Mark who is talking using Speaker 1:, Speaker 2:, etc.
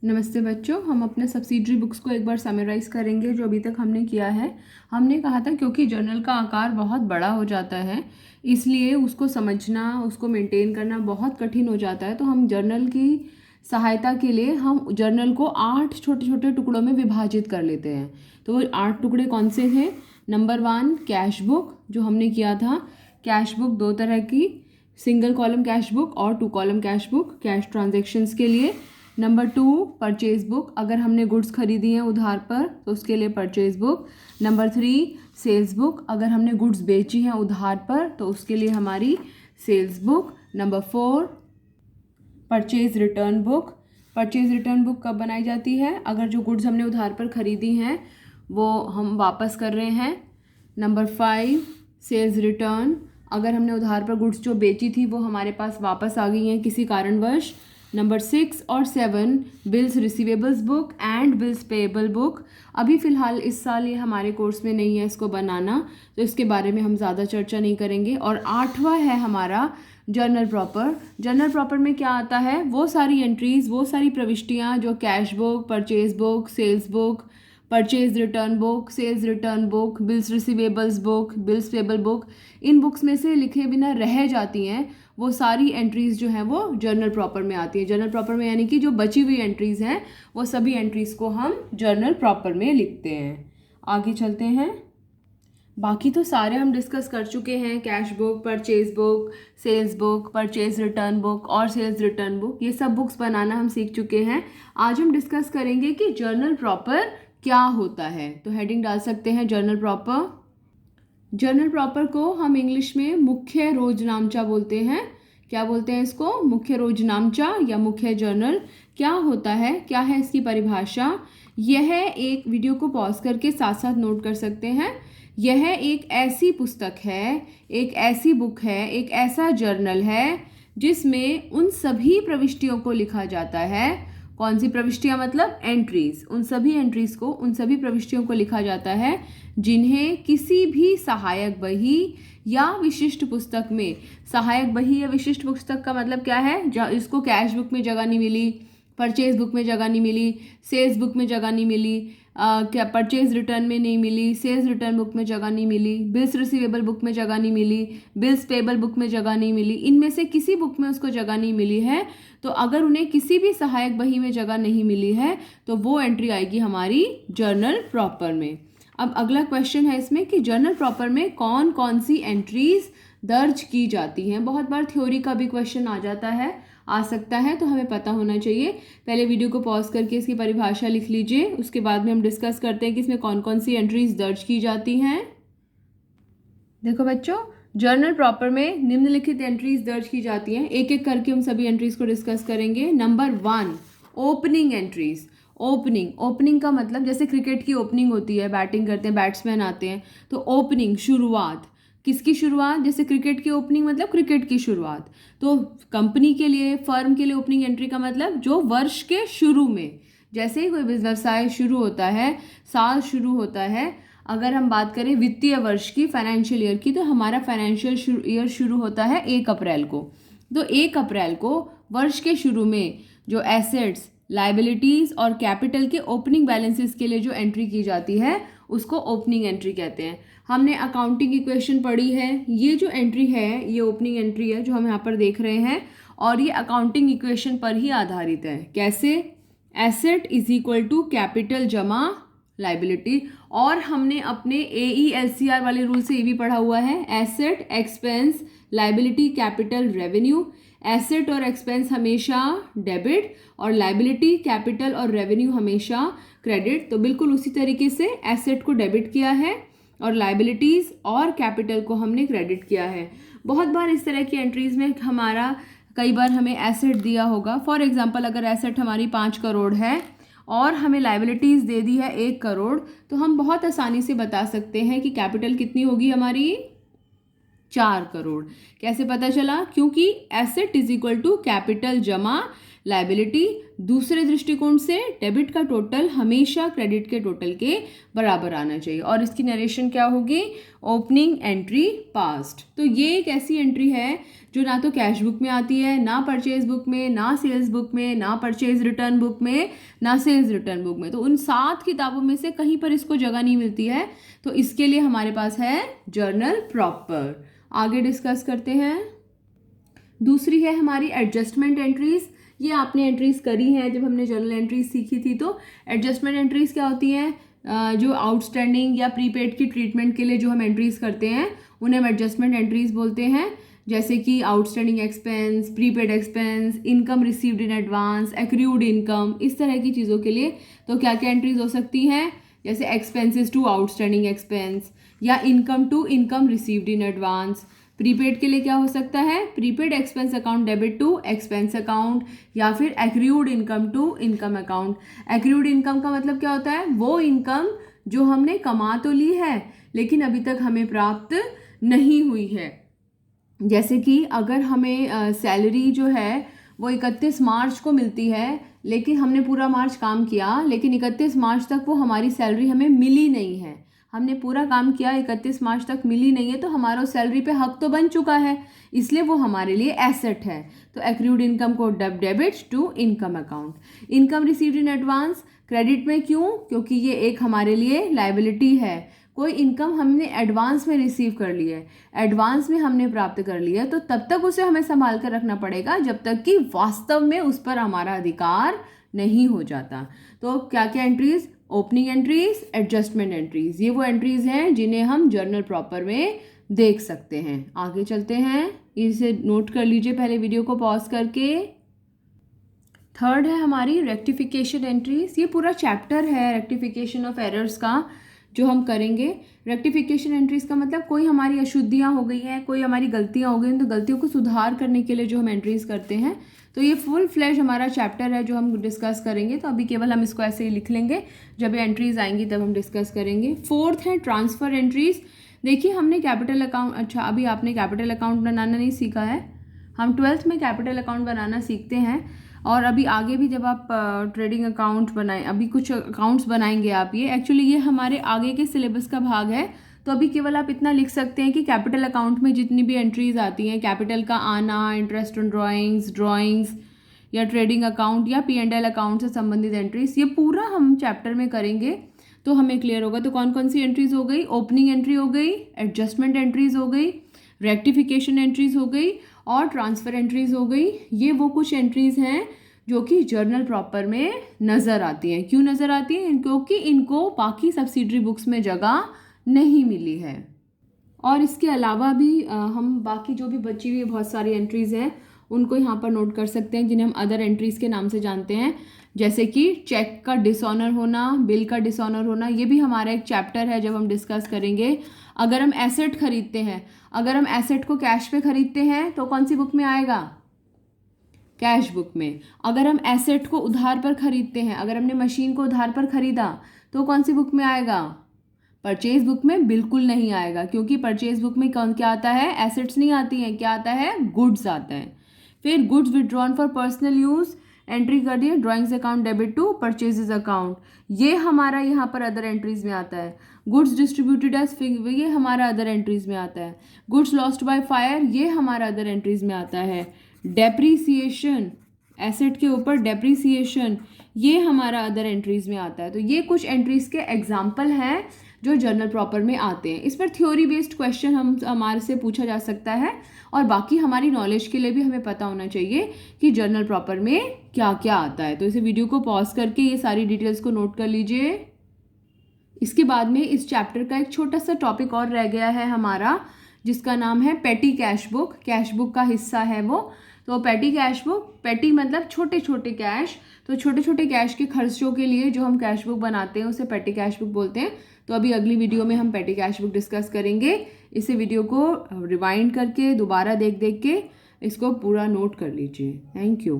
Speaker 1: नमस्ते बच्चों, हम अपने सब्सिडरी बुक्स को एक बार समराइज करेंगे जो अभी तक हमने किया है। हमने कहा था क्योंकि जर्नल का आकार बहुत बड़ा हो जाता है, इसलिए उसको समझना, उसको मेंटेन करना बहुत कठिन हो जाता है। तो हम जर्नल की सहायता के लिए हम जर्नल को 8 छोटे छोटे टुकड़ों में विभाजित कर लेते हैं। तो वो 8 टुकड़े कौन से थे? नंबर 1 कैश बुक, जो हमने किया था। कैश बुक 2 तरह की, सिंगल कॉलम कैश बुक और 2 column cash book, cash transactions के लिए। नंबर 2 परचेज बुक, अगर हमने गुड्स खरीदी हैं उधार पर तो उसके लिए purchase book. Number 3 sales book, अगर हमने गुड्स बेची हैं उधार पर तो उसके लिए हमारी sales book. Number 4 purchase return book. Purchase return book कब बनाई जाती है? अगर जो गुड्स हमने उधार पर खरीदी हैं वो हम वापस कर रहे हैं। नंबर 5 सेल्स रिटर्न, अगर हमने उधार पर गुड्स जो बेची थी वो हमारे पास वापस आ गई हैं किसी कारणवश। नंबर 6 और 7 bills receivables book and bills payable book. अभी फ़िलहाल इस साल ये हमारे कोर्स में नहीं है इसको बनाना, तो इसके बारे में हम ज़्यादा चर्चा नहीं करेंगे। और 8वां है हमारा जर्नल प्रॉपर। जर्नल प्रॉपर में क्या आता है? वो सारी एंट्रीज़, वो सारी प्रविष्टियाँ जो cash book, purchase book, sales book, purchase return book, sales return book, bills receivables book, bills payable book, इन बुक्स में से लिखे बिना रह जाती हैं, वो सारी एंट्रीज़ जो हैं वो जर्नल प्रॉपर में आती हैं। जर्नल प्रॉपर में यानी कि जो बची हुई एंट्रीज़ हैं वो सभी एंट्रीज़ को हम जर्नल प्रॉपर में लिखते हैं। आगे चलते हैं। बाकी तो सारे हम डिस्कस कर चुके हैं, cash book, purchase book, sales book, purchase return book और सेल्स रिटर्न बुक, ये सब बुक्स बनाना हम सीख चुके हैं। आज हम डिस्कस करेंगे कि जर्नल प्रॉपर क्या होता है। तो हेडिंग डाल सकते हैं जर्नल प्रॉपर। जर्नल प्रॉपर को हम इंग्लिश में मुख्य रोजनामचा बोलते हैं। क्या बोलते हैं इसको? मुख्य रोजनामचा या मुख्य जर्नल। क्या होता है, क्या है इसकी परिभाषा? यह एक वीडियो को पॉज करके साथ साथ नोट कर सकते हैं। यह एक ऐसी पुस्तक है, एक ऐसी बुक है, एक ऐसा जर्नल है जिसमें उन सभी प्रविष्टियों को लिखा जाता है। कौन सी प्रविष्टियां? मतलब एंट्रीज। उन सभी एंट्रीज को, उन सभी प्रविष्टियों को लिखा जाता है जिन्हें किसी भी सहायक बही या विशिष्ट पुस्तक में, सहायक बही या विशिष्ट पुस्तक का मतलब क्या है? इसको कैश बुक में जगह नहीं मिली, परचेज बुक में जगह नहीं मिली, सेल्स बुक में जगह नहीं मिली, क्या परचेज रिटर्न में नहीं मिली, सेल्स रिटर्न बुक में जगह नहीं मिली, बिल्स रिसीवेबल बुक में जगह नहीं मिली, बिल्स पेबल बुक में जगह नहीं मिली, इनमें से किसी बुक में उसको जगह नहीं मिली है। तो अगर उन्हें किसी भी सहायक बही में जगह नहीं मिली है तो वो एंट्री आएगी हमारी जर्नल प्रॉपर में। अब अगला क्वेश्चन है इसमें कि जर्नल प्रॉपर में कौन कौन सी एंट्रीज दर्ज की जाती हैं। बहुत बार थ्योरी का भी क्वेश्चन आ जाता है, आ सकता है, तो हमें पता होना चाहिए। पहले वीडियो को पॉज करके इसकी परिभाषा लिख लीजिए, उसके बाद में हम डिस्कस करते हैं कि इसमें कौन कौन सी एंट्रीज दर्ज की जाती हैं। देखो बच्चों, जर्नल प्रॉपर में निम्नलिखित एंट्रीज दर्ज की जाती हैं। एक एक करके हम सभी एंट्रीज को डिस्कस करेंगे। Number 1 opening entries. ओपनिंग का मतलब जैसे क्रिकेट की ओपनिंग होती है, बैटिंग करते हैं, बैट्समैन आते हैं, तो ओपनिंग शुरुआत। किसकी शुरुआत? जैसे क्रिकेट की ओपनिंग मतलब क्रिकेट की शुरुआत। तो कंपनी के लिए, फर्म के लिए ओपनिंग एंट्री का मतलब जो वर्ष के शुरू में, जैसे ही कोई व्यवसाय शुरू होता है, साल शुरू होता है। अगर हम बात करें वित्तीय वर्ष की, फाइनेंशियल ईयर की, तो हमारा फाइनेंशियल ईयर शुरू होता है 1 अप्रैल को। तो 1 अप्रैल को वर्ष के शुरू में जो एसेट्स, लाइबिलिटीज़ और कैपिटल के ओपनिंग बैलेंसेस के लिए जो एंट्री की जाती है उसको ओपनिंग एंट्री कहते हैं। हमने अकाउंटिंग इक्वेशन पढ़ी है। ये जो एंट्री है ये ओपनिंग एंट्री है जो हम यहाँ पर देख रहे हैं, और ये अकाउंटिंग इक्वेशन पर ही आधारित है। कैसे? Asset is equal to capital जमा लाइबिलिटी। और हमने अपने AELCR वाले रूल से ये भी पढ़ा हुआ है, asset expense liability capital revenue. Asset और एक्सपेंस हमेशा डेबिट और लाइबिलिटी, कैपिटल और रेवेन्यू हमेशा क्रेडिट। तो बिल्कुल उसी तरीके से एसेट को डेबिट किया है और लाइबिलिटीज़ और कैपिटल को हमने क्रेडिट किया है। बहुत बार इस तरह की एंट्रीज में हमारा, कई बार हमें एसेट दिया होगा। फॉर एग्जांपल अगर एसेट हमारी 5 करोड़ है और हमें लाइबिलिटीज़ दे दी है 1 करोड़, तो हम बहुत आसानी से बता सकते हैं कि कैपिटल कितनी होगी हमारी? 4 करोड़। कैसे पता चला? क्योंकि asset is equal to capital जमा लायबिलिटी। दूसरे दृष्टिकोण से डेबिट का टोटल हमेशा क्रेडिट के टोटल के बराबर आना चाहिए। और इसकी नरेशन क्या होगी? Opening entry past. तो ये एक ऐसी एंट्री है जो ना तो कैश बुक में आती है, ना परचेज बुक में, ना सेल्स बुक में, ना परचेज रिटर्न बुक में, ना सेल्स रिटर्न बुक में। तो उन 7 किताबों में से कहीं पर इसको जगह नहीं मिलती है। तो इसके लिए हमारे पास है जर्नल प्रॉपर। आगे डिस्कस करते हैं। दूसरी है हमारी एडजस्टमेंट एंट्रीज। ये आपने एंट्रीज करी हैं जब हमने जर्नल एंट्रीज सीखी थी। तो एडजस्टमेंट एंट्रीज क्या होती हैं? जो आउटस्टैंडिंग या प्रीपेड की ट्रीटमेंट के लिए जो हम एंट्रीज करते हैं उन्हें हम एडजस्टमेंट एंट्रीज बोलते हैं। जैसे कि outstanding expense, prepaid expense, income received in advance, accrued income, इस तरह की चीज़ों के लिए तो क्या क्या एंट्रीज हो सकती हैं? जैसे एक्सपेंसेस टू आउटस्टैंडिंग एक्सपेंस या income to income received in advance. Prepaid के लिए क्या हो सकता है? Prepaid expense account debit to expense account, या फिर accrued income to income account. Accrued income का मतलब क्या होता है? वो इनकम जो हमने कमा तो ली है लेकिन अभी तक हमें प्राप्त नहीं हुई है। जैसे कि अगर हमें सैलरी जो है वो 31 मार्च को मिलती है लेकिन हमने पूरा मार्च काम किया, लेकिन 31 मार्च तक वो हमारी सैलरी हमें मिली नहीं है। हमने पूरा काम किया, 31 मार्च तक मिली नहीं है, तो हमारा उस सैलरी पे हक तो बन चुका है, इसलिए वो हमारे लिए एसेट है। तो एक्रूड इनकम को debit to income account. Income received in advance credit में क्यों? क्योंकि ये एक हमारे लिए लायबिलिटी है। कोई इनकम हमने एडवांस में रिसीव कर ली है, एडवांस में हमने प्राप्त कर लिया है, तो तब तक उसे हमें संभाल कर रखना पड़ेगा जब तक कि वास्तव में उस पर हमारा अधिकार नहीं हो जाता। तो क्या क्या entries? Opening entries, adjustment entries, ये वो एंट्रीज हैं जिन्हें हम जर्नल प्रॉपर में देख सकते हैं। आगे चलते हैं, इसे नोट कर लीजिए पहले वीडियो को पॉज करके। थर्ड है हमारी रेक्टिफिकेशन एंट्रीज। ये पूरा चैप्टर है रेक्टिफिकेशन ऑफ एरर्स का जो हम करेंगे। रेक्टिफिकेशन एंट्रीज का मतलब कोई हमारी अशुद्धियाँ हो गई हैं, कोई हमारी गलतियाँ हो गई हैं, तो गलतियों को सुधार करने के लिए जो हम एंट्रीज करते हैं। तो ये फुल फ्लैश हमारा चैप्टर है जो हम डिस्कस करेंगे। तो अभी केवल हम इसको ऐसे ही लिख लेंगे, जब ये एंट्रीज आएंगी तब हम डिस्कस करेंगे। फोर्थ है ट्रांसफ़र एंट्रीज। देखिए हमने कैपिटल अकाउंट, अच्छा अभी आपने कैपिटल अकाउंट बनाना नहीं सीखा है। हम 12th में कैपिटल अकाउंट बनाना सीखते हैं और अभी आगे भी जब आप ट्रेडिंग अकाउंट बनाएं, अभी कुछ अकाउंट्स बनाएंगे आप, ये एक्चुअली ये हमारे आगे के सिलेबस का भाग है। तो अभी केवल आप इतना लिख सकते हैं कि कैपिटल अकाउंट में जितनी भी एंट्रीज आती हैं, कैपिटल का आना, इंटरेस्ट ऑन ड्राइंग्स या ट्रेडिंग अकाउंट या P&L अकाउंट से संबंधित एंट्रीज, ये पूरा हम चैप्टर में करेंगे तो हमें क्लियर होगा। तो कौन कौन सी एंट्रीज हो गई? ओपनिंग एंट्री हो गई, एडजस्टमेंट एंट्रीज हो गई, रेक्टिफिकेशन एंट्रीज हो गई और ट्रांसफ़र एंट्रीज हो गई। ये वो कुछ एंट्रीज हैं जो कि जर्नल प्रॉपर में नज़र आती हैं। क्यों नज़र आती हैं? क्योंकि इनको बाकी सब्सिडरी बुक्स में जगह नहीं मिली है। और इसके अलावा भी हम बाकी जो भी बची हुई बहुत सारी एंट्रीज़ हैं उनको यहाँ पर नोट कर सकते हैं, जिन्हें हम अदर एंट्रीज़ के नाम से जानते हैं। जैसे कि चेक का डिसऑनर होना, बिल का डिसऑनर होना, ये भी हमारा एक चैप्टर है जब हम डिस्कस करेंगे। अगर हम एसेट खरीदते हैं, अगर हम एसेट को कैश पे खरीदते हैं तो कौन सी बुक में आएगा? कैश बुक में। अगर हम एसेट को उधार पर खरीदते हैं, अगर हमने मशीन को उधार पर खरीदा तो कौन सी बुक में आएगा? परचेज बुक में बिल्कुल नहीं आएगा, क्योंकि परचेज बुक में कौन क्या आता है? एसेट्स नहीं आती हैं, क्या आता है? गुड्स आता है। फिर goods withdrawn for personal use entry कर दिए, drawings account debit to purchases account, ये हमारा यहाँ पर अदर एंट्रीज में आता है। गुड्स डिस्ट्रीब्यूटेड एज ये हमारा अदर एंट्रीज में आता है। गुड्स लॉस्ट बाय फायर, ये हमारा अदर एंट्रीज में आता है। डेप्रीसिएशन, एसेट के ऊपर डेप्रीसिएशन, ये हमारा अदर एंट्रीज में आता है। तो ये कुछ एंट्रीज के एग्जाम्पल हैं जो जर्नल प्रॉपर में आते हैं। इस पर थ्योरी बेस्ड क्वेश्चन हमारे से पूछा जा सकता है और बाकी हमारी नॉलेज के लिए भी हमें पता होना चाहिए कि जर्नल प्रॉपर में क्या क्या आता है। तो इसे वीडियो को पॉज करके ये सारी डिटेल्स को नोट कर लीजिए। इसके बाद में इस चैप्टर का एक छोटा सा टॉपिक और रह गया है हमारा, जिसका नाम है पेटी कैश बुक। कैश बुक का हिस्सा है वो। तो पेटी कैश बुक, पेटी मतलब छोटे छोटे कैश, तो छोटे छोटे कैश के खर्चों के लिए जो हम कैश बुक बनाते हैं उसे पेटी कैश बुक बोलते हैं। तो अभी अगली वीडियो में हम पेटी कैश बुक डिस्कस करेंगे। इसे वीडियो को रिवाइंड करके दोबारा देख के इसको पूरा नोट कर लीजिए। Thank you.